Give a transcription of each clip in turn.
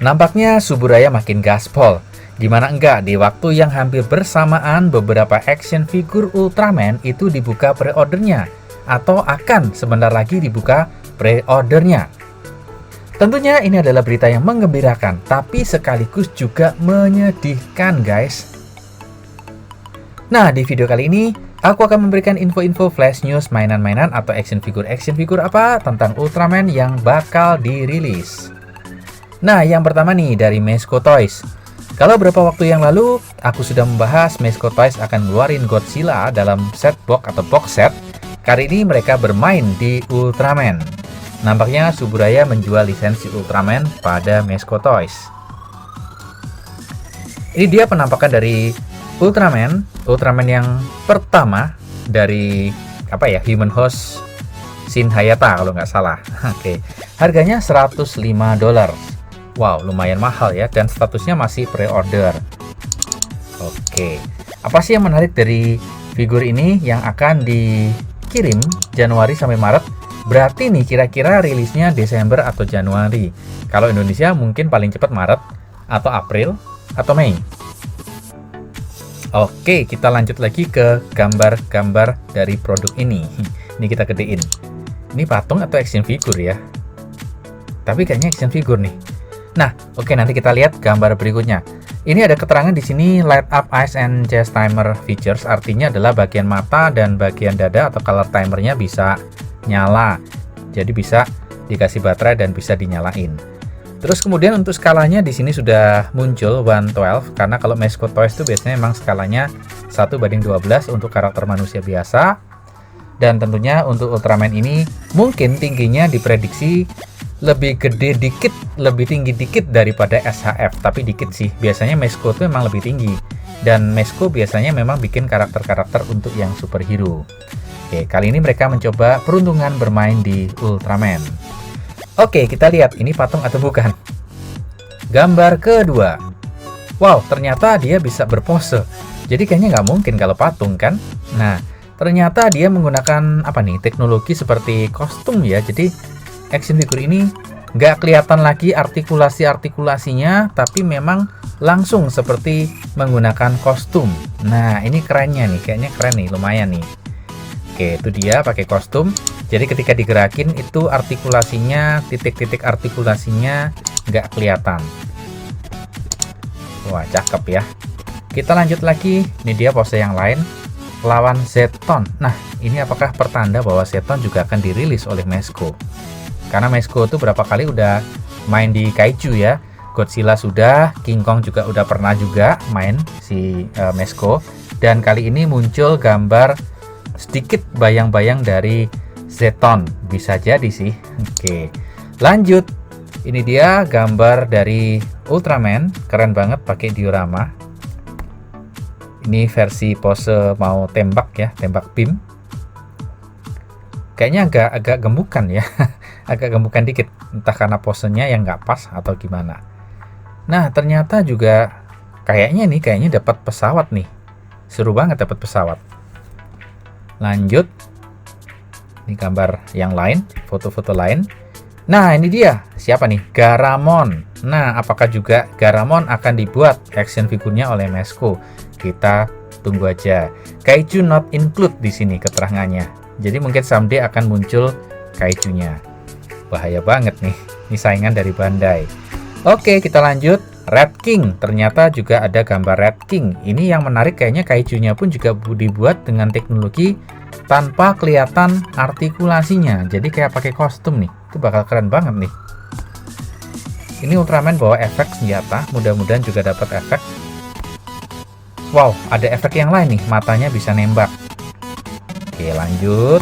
Nampaknya Suburaya makin gaspol. Gimana enggak, di waktu yang hampir bersamaan beberapa action figure Ultraman itu dibuka pre-ordernya, atau akan sebentar lagi dibuka pre-ordernya. Tentunya ini adalah berita yang menggembirakan, tapi sekaligus juga menyedihkan, guys. Nah, di video kali ini aku akan memberikan info-info flash news mainan-mainan atau action figure apa tentang Ultraman yang bakal dirilis. Nah, yang pertama nih dari Mezco Toys. Kalau beberapa waktu yang lalu aku sudah membahas Mezco Toys akan ngeluarin Godzilla dalam set box atau box set. Kali ini mereka bermain di Ultraman. Nampaknya Suburaya menjual lisensi Ultraman pada Mezco Toys. Ini dia penampakan dari Ultraman yang pertama dari Human Host Shin Hayata kalau nggak salah. Oke. Harganya $105. Wow, lumayan mahal ya, dan statusnya masih pre-order. Oke. Apa sih yang menarik dari figur ini yang akan dikirim Januari sampai Maret? Berarti nih kira-kira rilisnya Desember atau Januari. Kalau Indonesia mungkin paling cepat Maret atau April atau Mei. Oke, kita lanjut lagi ke gambar-gambar dari produk ini. Ini kita gedein. Ini patung atau action figure ya? Tapi kayaknya action figure nih. Nah, oke, nanti kita lihat gambar berikutnya. Ini ada keterangan di sini light up eyes and chest timer features, artinya adalah bagian mata dan bagian dada atau color timernya bisa nyala. Jadi bisa dikasih baterai dan bisa dinyalain. Terus kemudian untuk skalanya di sini sudah muncul 112, karena kalau Mezco Toys itu biasanya memang skalanya 1:12 untuk karakter manusia biasa. Dan tentunya untuk Ultraman ini mungkin tingginya diprediksi lebih gede dikit, lebih tinggi dikit daripada SHF, tapi dikit sih. Biasanya Mezco itu memang lebih tinggi, dan Mezco biasanya memang bikin karakter-karakter untuk yang superhero. Oke, kali ini mereka mencoba peruntungan bermain di Ultraman. Oke, kita lihat ini patung atau bukan. Gambar kedua. Wow, ternyata dia bisa berpose. Jadi kayaknya nggak mungkin kalau patung kan. Nah, ternyata dia menggunakan teknologi seperti kostum ya. Jadi action figure ini nggak kelihatan lagi artikulasinya, tapi memang langsung seperti menggunakan kostum. Nah, ini kerennya nih, kayaknya keren nih, lumayan nih. Oke, itu dia pakai kostum. Jadi ketika digerakin itu artikulasinya, titik-titik artikulasinya nggak kelihatan. Wah, cakep ya. Kita lanjut lagi, ini dia pose yang lain, lawan Zeton. Nah, ini apakah pertanda bahwa Zeton juga akan dirilis oleh Mezco? Karena Mezco itu berapa kali udah main di kaiju ya. Godzilla sudah, King Kong juga udah pernah juga main si Mezco. Dan kali ini muncul gambar sedikit bayang-bayang dari Zeton. Bisa jadi sih. Oke, lanjut. Ini dia gambar dari Ultraman. Keren banget pakai diorama. Ini versi pose mau tembak ya, tembak beam. Kayaknya agak gemukan ya. Agak gemukan dikit, entah karena posenya yang nggak pas atau gimana. Nah, ternyata juga kayaknya dapat pesawat nih. Seru banget dapat pesawat. Lanjut. Ini gambar yang lain, foto-foto lain. Nah, ini dia. Siapa nih? Garamon. Nah, apakah juga Garamon akan dibuat action figurnya oleh Mezco? Kita tunggu aja. Kaiju not include di sini keterangannya. Jadi mungkin someday akan muncul kaijunya. Bahaya banget nih. Ini saingan dari Bandai. Oke, kita lanjut. Red King. Ternyata juga ada gambar Red King. Ini yang menarik, kayaknya kaijunya pun juga dibuat dengan teknologi tanpa kelihatan artikulasinya. Jadi kayak pakai kostum nih. Itu bakal keren banget nih. Ini Ultraman bawa efek senjata. Mudah-mudahan juga dapat efek. Wow, ada efek yang lain nih. Matanya bisa nembak. Oke, lanjut.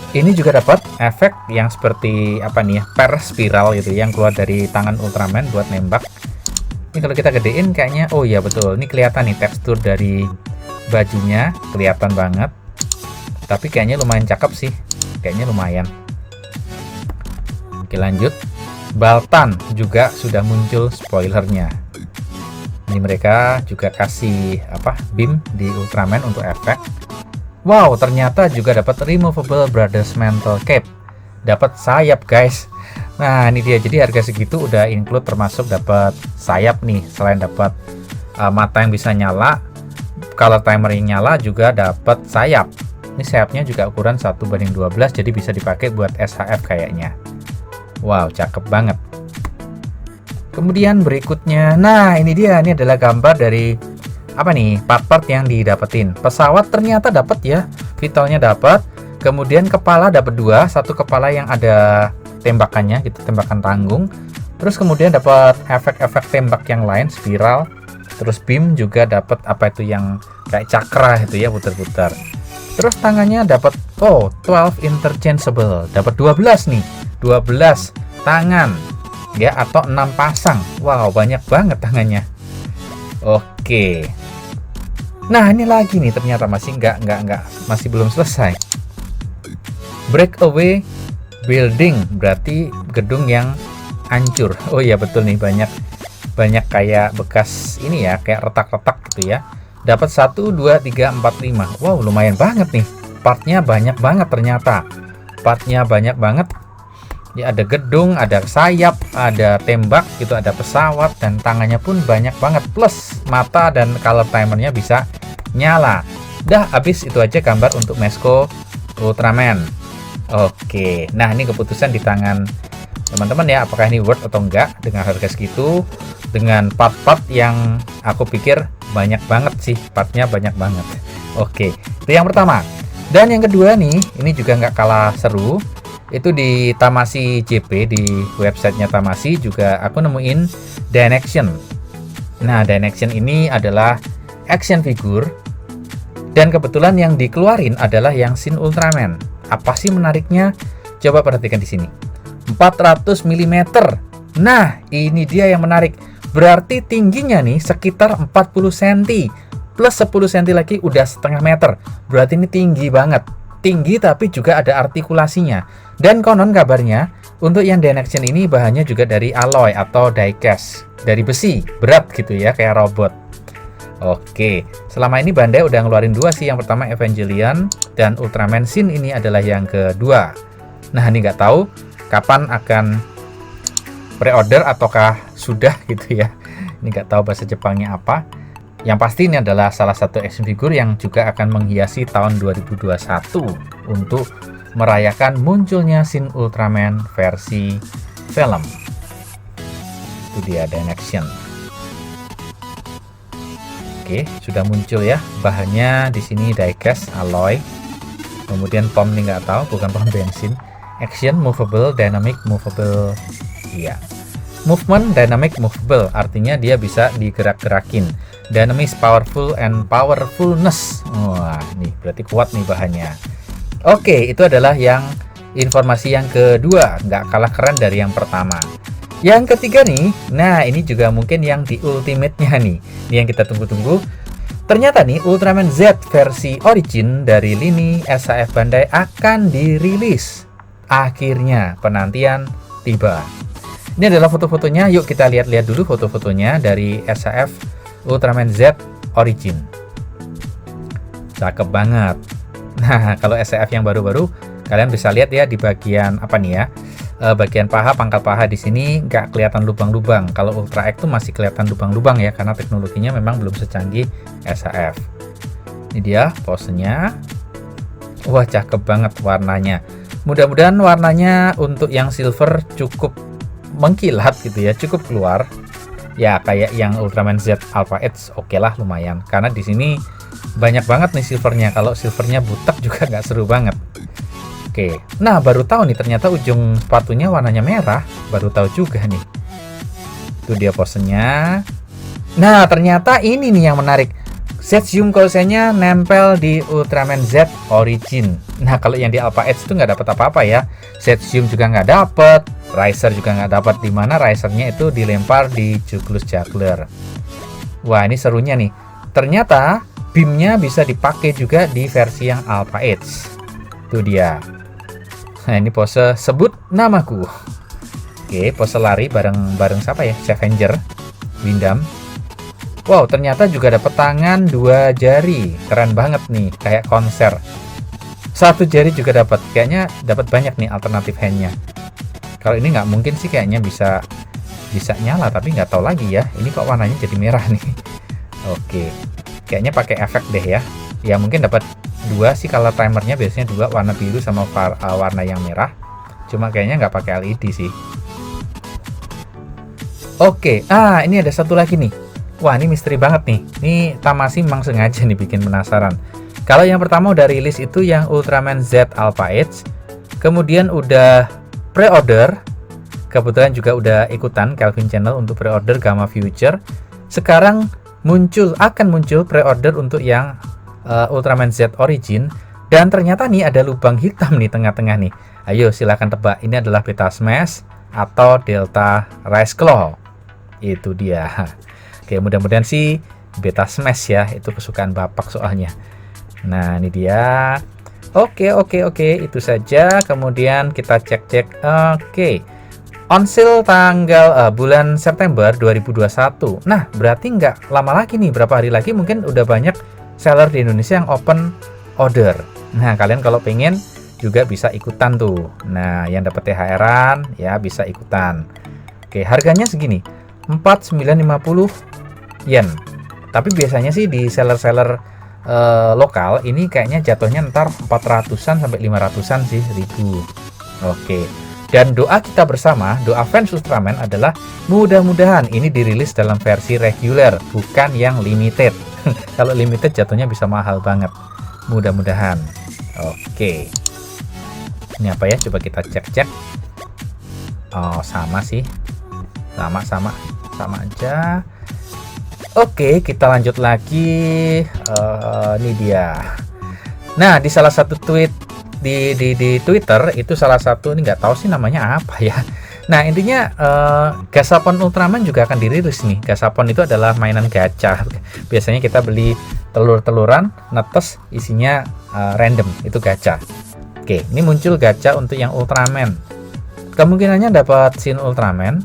Ini juga dapat efek yang seperti per spiral gitu yang keluar dari tangan Ultraman buat nembak. Ini kalau kita gedein kayaknya, oh iya betul, ini kelihatan nih tekstur dari bajunya, kelihatan banget. Tapi kayaknya lumayan cakep sih, kayaknya lumayan. Oke, lanjut. Baltan juga sudah muncul spoilernya. Ini mereka juga kasih beam di Ultraman untuk efek. Wow, ternyata juga dapat removable Brothers Mantle Cape. Dapat sayap, guys. Nah, ini dia. Jadi harga segitu udah include termasuk dapat sayap nih. Selain dapat mata yang bisa nyala, color timer yang nyala, juga dapat sayap. Ini sayapnya juga ukuran 1:12, jadi bisa dipakai buat SHF kayaknya. Wow, cakep banget. Kemudian berikutnya, nah ini dia. Ini adalah gambar dari apa nih, part-part yang didapetin. Pesawat ternyata dapat ya, vitalnya dapat. Kemudian kepala dapat 2, satu kepala yang ada tembakannya gitu, tembakan tanggung. Terus kemudian dapat efek-efek tembak yang lain, spiral. Terus beam juga dapat apa itu yang kayak cakra itu ya, putar-putar. Terus tangannya dapat 12 interchangeable, dapat 12 nih, 12 tangan ya, atau 6 pasang. Wow, banyak banget tangannya. Oke. Nah, ini lagi nih, ternyata masih masih belum selesai. Breakaway building, berarti gedung yang hancur. Oh iya betul nih, banyak kayak bekas ini ya, kayak retak-retak gitu ya. Dapat 1, 2, 3, 4, 5. Wow, lumayan banget nih. Partnya banyak banget ternyata. Partnya banyak banget. Ya, ada gedung, ada sayap, ada tembak gitu, ada pesawat, dan tangannya pun banyak banget. Plus mata dan color timernya bisa nyala. Dah habis itu aja gambar untuk Mezco Ultraman. Oke, nah ini keputusan di tangan teman-teman ya, apakah ini worth atau enggak dengan harga segitu, dengan part-part yang aku pikir banyak banget sih, partnya banyak banget. Oke, itu yang pertama. Dan yang kedua nih, ini juga nggak kalah seru. Itu di Tamashii JP, di websitenya Tamashii juga aku nemuin Dynaction. Nah, Dynaction ini adalah action figure, dan kebetulan yang dikeluarin adalah yang Shin Ultraman. Apa sih menariknya? Coba perhatikan di sini. 400 mm. Nah, ini dia yang menarik. Berarti tingginya nih sekitar 40 cm. Plus 10 cm lagi udah setengah meter. Berarti ini tinggi banget. Tinggi tapi juga ada artikulasinya. Dan konon kabarnya untuk yang Dynaction ini bahannya juga dari alloy atau diecast, dari besi, berat gitu ya, kayak robot. Oke, selama ini Bandai udah ngeluarin 2 sih. Yang pertama Evangelion, dan Ultraman Shin ini adalah yang kedua. Nah, ini nggak tahu kapan akan pre-order ataukah sudah gitu ya. Ini nggak tahu bahasa Jepangnya apa. Yang pasti ini adalah salah satu action figure yang juga akan menghiasi tahun 2021 untuk merayakan munculnya Shin Ultraman versi film. Itu dia Dynaction. Oke, sudah muncul ya. Bahannya di sini diecast alloy. Kemudian pom nih nggak tahu, bukan pom bensin. Action movable, dynamic movable. Iya. Movement dynamic movable, artinya dia bisa digerak-gerakin. Dynamic powerful and powerfulness. Wah, nih berarti kuat nih bahannya. Oke, itu adalah yang informasi yang kedua, nggak kalah keren dari yang pertama. Yang ketiga nih, nah ini juga mungkin yang di ultimate-nya nih. Ini yang kita tunggu-tunggu. Ternyata nih Ultraman Z versi origin dari lini SHF Bandai akan dirilis. Akhirnya penantian tiba. Ini adalah foto-fotonya. Yuk kita lihat-lihat dulu foto-fotonya dari SHF Ultraman Z origin. Cakep banget. Nah, kalau SHF yang baru-baru kalian bisa lihat ya di bagian apa nih ya? Bagian paha, pangkal paha di sini nggak kelihatan lubang-lubang. Kalau Ultra X tuh masih kelihatan lubang-lubang ya, karena teknologinya memang belum secanggih SHF. Ini dia posenya. Wah, cakep banget warnanya. Mudah-mudahan warnanya untuk yang silver cukup mengkilat gitu ya, cukup keluar. Ya kayak yang Ultraman Z Alpha Edge, oke lah lumayan. Karena di sini banyak banget nih silvernya. Kalau silvernya butek juga nggak seru banget. Oke, nah baru tahu nih ternyata ujung sepatunya warnanya merah. Baru tahu juga nih. Itu dia posenya. Nah ternyata ini nih yang menarik. Zetsuum Kousei-nya nempel di Ultraman Z Origin. Nah kalau yang di Alpha Edge itu nggak dapat apa-apa ya. Zetsuum juga nggak dapat, Riser juga nggak dapat. Dimana Risernya itu dilempar di Juglus Juggler. Wah ini serunya nih. Ternyata beamnya bisa dipakai juga di versi yang Alpha Edge. Itu dia. Nah ini pose sebut namaku. Oke, pose lari bareng siapa ya? Scavenger, Windam. Wow, ternyata juga dapat tangan 2 jari. Keren banget nih, kayak konser. 1 jari juga dapat. Kayaknya dapat banyak nih alternatif handnya. Kalau ini nggak mungkin sih, kayaknya bisa nyala, tapi nggak tahu lagi ya. Ini kok warnanya jadi merah nih. Oke, kayaknya pakai efek deh ya. Ya mungkin dapat 2 sih kalau timernya, biasanya 2, warna biru sama warna yang merah. Cuma kayaknya nggak pakai LED sih. Oke, ini ada satu lagi nih. Wah, ini misteri banget nih. Ini Tamashii memang sengaja nih bikin penasaran. Kalau yang pertama udah rilis itu yang Ultraman Z Alpha Edge. Kemudian udah pre-order. Kebetulan juga udah ikutan Kelvin Channel untuk pre-order Gamma Future. Sekarang akan muncul pre-order untuk yang Ultraman Z Origin. Dan ternyata nih ada lubang hitam nih tengah-tengah nih. Ayo silahkan tebak, ini adalah Beta Smash atau Delta Rise Claw. Itu dia. Oke, mudah-mudahan sih Beta Smash ya, itu kesukaan Bapak soalnya. Nah, ini dia. Oke, itu saja. Kemudian kita cek-cek. Oke. On sale tanggal bulan September 2021. Nah, berarti nggak lama lagi nih, berapa hari lagi mungkin udah banyak seller di Indonesia yang open order. Nah, kalian kalau pengen juga bisa ikutan tuh. Nah, yang dapat THR-an ya bisa ikutan. Oke, harganya segini. 4.950 yen. Tapi biasanya sih di seller-seller lokal ini kayaknya jatuhnya ntar 400-an sampai 500-an sih ribu. Oke. Dan doa kita bersama, doa fans Ultraman adalah mudah-mudahan ini dirilis dalam versi reguler, bukan yang limited. Kalau limited jatuhnya bisa mahal banget. Mudah-mudahan. Oke. Ini apa ya? Coba kita cek-cek. Oh, sama sih. Sama aja. Oke, kita lanjut lagi. Ini dia. Nah, di salah satu tweet di Twitter itu salah satu, ini nggak tahu sih namanya apa ya. Nah, intinya Gashapon Ultraman juga akan dirilis nih. Gashapon itu adalah mainan gacha. Biasanya kita beli telur-teluran, netes, isinya random, itu gacha. Oke, ini muncul gacha untuk yang Ultraman. Kemungkinannya dapat scene Ultraman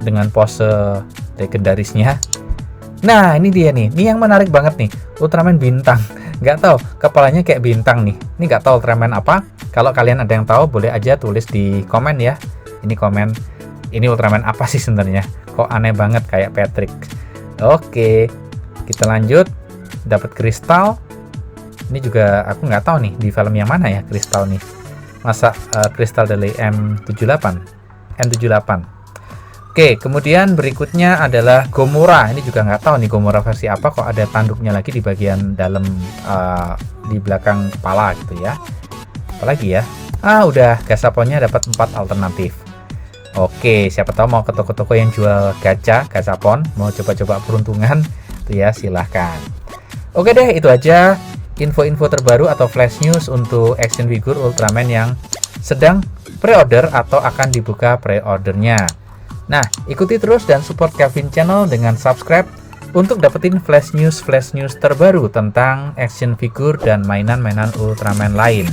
dengan pose legendarisnya. Nah, ini dia nih. Ini yang menarik banget nih. Ultraman bintang. Nggak tahu, kepalanya kayak bintang nih. Ini nggak tahu Ultraman apa. Kalau kalian ada yang tahu, boleh aja tulis di komen ya. Ini komen, ini Ultraman apa sih sebenarnya? Kok aneh banget kayak Patrick. Oke, kita lanjut. Dapat kristal. Ini juga aku nggak tahu nih di film yang mana ya kristal nih. Masa kristal dari M78. Oke, kemudian berikutnya adalah Gomora. Ini juga nggak tahu nih Gomora versi apa, kok ada tanduknya lagi di bagian dalam di belakang kepala gitu ya. Apalagi ya? Udah Gashaponnya dapat 4 alternatif. Oke, siapa tahu mau ke toko-toko yang jual Gashapon, mau coba-coba peruntungan tuh ya, silahkan. Oke deh, itu aja info-info terbaru atau flash news untuk action figure Ultraman yang sedang pre-order atau akan dibuka pre-ordernya. Nah, ikuti terus dan support Kelvin Channel dengan subscribe untuk dapetin flash news terbaru tentang action figure dan mainan-mainan Ultraman lain.